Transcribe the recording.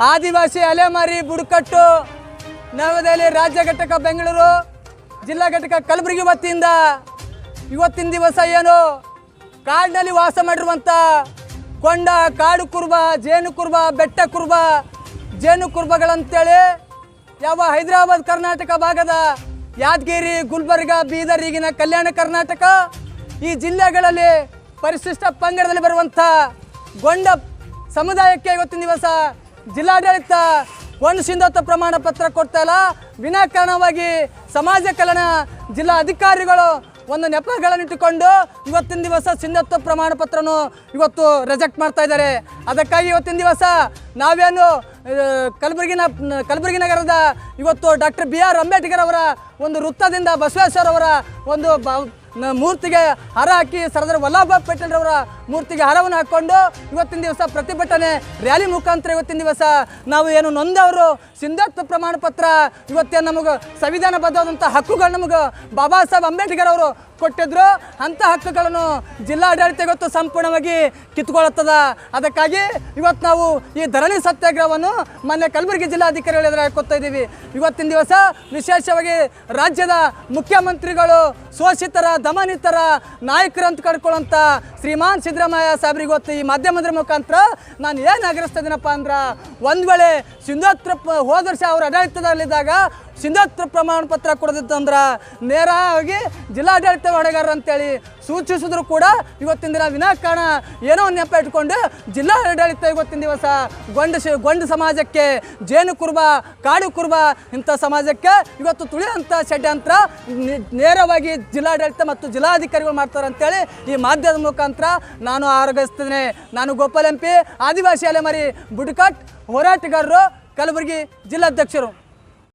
ಆದಿವಾಸಿ ಅಲೆಮಾರಿ ಬುಡಕಟ್ಟು ನವದೆಹಲಿ ರಾಜ್ಯ ಘಟಕ ಬೆಂಗಳೂರು ಜಿಲ್ಲಾ ಘಟಕ ಕಲಬುರಗಿ ವತಿಯಿಂದ ಇವತ್ತಿನ ದಿವಸ ಏನು ಕಾಡಿನಲ್ಲಿ ವಾಸ ಮಾಡಿರುವಂಥ ಕೊಂಡ ಕಾಡು ಕುರುಬ ಜೇನು ಕುರುಬ ಬೆಟ್ಟ ಕುರುಬ ಜೇನು ಕುರುಬಗಳಂತೇಳಿ ಯಾವ ಹೈದರಾಬಾದ್ ಕರ್ನಾಟಕ ಭಾಗದ ಯಾದಗಿರಿ ಗುಲ್ಬರ್ಗ ಬೀದರ್ ಈಗಿನ ಕಲ್ಯಾಣ ಕರ್ನಾಟಕ ಈ ಜಿಲ್ಲೆಗಳಲ್ಲಿ ಪರಿಶಿಷ್ಟ ಪಂಗಡದಲ್ಲಿ ಬರುವಂಥ ಗೊಂಡ ಸಮುದಾಯಕ್ಕೆ ಇವತ್ತಿನ ದಿವಸ ಜಿಲ್ಲಾಡಳಿತ ಒಂದು ಸಿಂಧುತ್ವ ಪ್ರಮಾಣ ಪತ್ರ ಕೊಡ್ತಾ ಇಲ್ಲ. ವಿನಾಕಾರಣವಾಗಿ ಸಮಾಜ ಕಲ್ಯಾಣ ಜಿಲ್ಲಾ ಅಧಿಕಾರಿಗಳು ಒಂದು ನೆಪಗಳನ್ನಿಟ್ಟುಕೊಂಡು ಇವತ್ತಿನ ದಿವಸ ಸಿಂಧುತ್ವ ಪ್ರಮಾಣ ಪತ್ರನು ಇವತ್ತು ರಿಜೆಕ್ಟ್ ಮಾಡ್ತಾ ಇದ್ದಾರೆ. ಅದಕ್ಕಾಗಿ ಇವತ್ತಿನ ದಿವಸ ನಾವೇನು ಕಲಬುರಗಿ ನಗರದ ಇವತ್ತು ಡಾಕ್ಟರ್ BR ಅಂಬೇಡ್ಕರ್ ಅವರ ಒಂದು ವೃತ್ತದಿಂದ ಬಸವೇಶ್ವರ ಅವರ ಒಂದು ಮೂರ್ತಿಗೆ ಹಾರ ಹಾಕಿ ಸರ್ದಾರ್ ವಲ್ಲಭಭಾಯ್ ಪಟೇಲ್ ಅವರ ಮೂರ್ತಿಗೆ ಹಾರವನ್ನು ಹಾಕ್ಕೊಂಡು ಇವತ್ತಿನ ದಿವಸ ಪ್ರತಿಭಟನೆ ರ್ಯಾಲಿ ಮುಖಾಂತರ ಇವತ್ತಿನ ದಿವಸ ನಾವು ಏನು ನೊಂದವರು ಸಿಂಧುತ್ವ ಪ್ರಮಾಣ ಪತ್ರ ಇವತ್ತೇನು ನಮಗೆ ಸಂವಿಧಾನಬದ್ಧವಾದಂಥ ಹಕ್ಕುಗಳು ನಮಗೆ ಬಾಬಾ ಸಾಹೇಬ್ ಅಂಬೇಡ್ಕರ್ ಅವರು ಕೊಟ್ಟಿದ್ರು. ಅಂಥ ಹಕ್ಕುಗಳನ್ನು ಜಿಲ್ಲಾಡಳಿತ ಇವತ್ತು ಸಂಪೂರ್ಣವಾಗಿ ಕಿತ್ಕೊಳ್ಳುತ್ತದೆ. ಅದಕ್ಕಾಗಿ ಇವತ್ತು ನಾವು ಈ ಧರಣಿ ಸತ್ಯಾಗ್ರಹವನ್ನು ಮೊನ್ನೆ ಕಲಬುರಗಿ ಜಿಲ್ಲಾಧಿಕಾರಿಗಳ ಎದುರು ಹಾಕೋತಾ ಇದ್ದೀವಿ. ಇವತ್ತಿನ ದಿವಸ ವಿಶೇಷವಾಗಿ ರಾಜ್ಯದ ಮುಖ್ಯಮಂತ್ರಿಗಳು ಶೋಷಿತರ ದಮನಿತರ ನಾಯಕರು ಅಂತ ಕಳ್ಕೊಳ್ಳೋಂಥ ಶ್ರೀಮಾನ್ ಸಿದ್ದರಾಮಯ್ಯ ಸಾಹೇಬ್ರಿಗೆ ಇವತ್ತು ಈ ಮಾಧ್ಯಮದ ಮುಖಾಂತರ ನಾನು ಏನು ಆಗ್ರಹಿಸ್ತಾ ಇದ್ದೀನಪ್ಪ ಅಂದ್ರೆ, ಒಂದು ವೇಳೆ ಸಿಂಧುತ್ವ ಹೋದ ವರ್ಷ ಅವರು ಆಡಳಿತದಲ್ಲಿದ್ದಾಗ ಸಿಂಧುತ್ವ ಪ್ರಮಾಣ ಪತ್ರ ಕೊಡದಿತ್ತಂದ್ರೆ ನೇರವಾಗಿ ಜಿಲ್ಲಾಡಳಿತ ಹೊಣೆಗಾರ ಅಂತೇಳಿ ಸೂಚಿಸಿದ್ರು ಕೂಡ ಇವತ್ತಿನ ದಿನ ವಿನಾಕಾರಣ ಏನೋ ಒಂದು ನೆಪ ಇಟ್ಕೊಂಡು ಜಿಲ್ಲಾಡಳಿತ ಇವತ್ತಿನ ದಿವಸ ಗೊಂಡ ಸಮಾಜಕ್ಕೆ ಜೇನು ಕುರುಬ ಕಾಡು ಕುರುಬ ಇಂಥ ಸಮಾಜಕ್ಕೆ ಇವತ್ತು ತುಳಿಯುವಂಥ ಷಡ್ಯಂತ್ರ ನೇರವಾಗಿ ಜಿಲ್ಲಾಡಳಿತ ಮತ್ತು ಜಿಲ್ಲಾಧಿಕಾರಿಗಳು ಮಾಡ್ತಾರೆ ಅಂತೇಳಿ ಈ ಮಾಧ್ಯಮದ ಮುಖಾಂತರ ನಾನು ಆರೋಗಿಸ್ತೇನೆ. ನಾನು ಗೋಪಾಲ್ MP ಆದಿವಾಸಿ ಅಲೆಮಾರಿ ಬುಡಕಟ್ಟು ಹೋರಾಟಗಾರರು ಕಲಬುರಗಿ ಜಿಲ್ಲಾಧ್ಯಕ್ಷರು.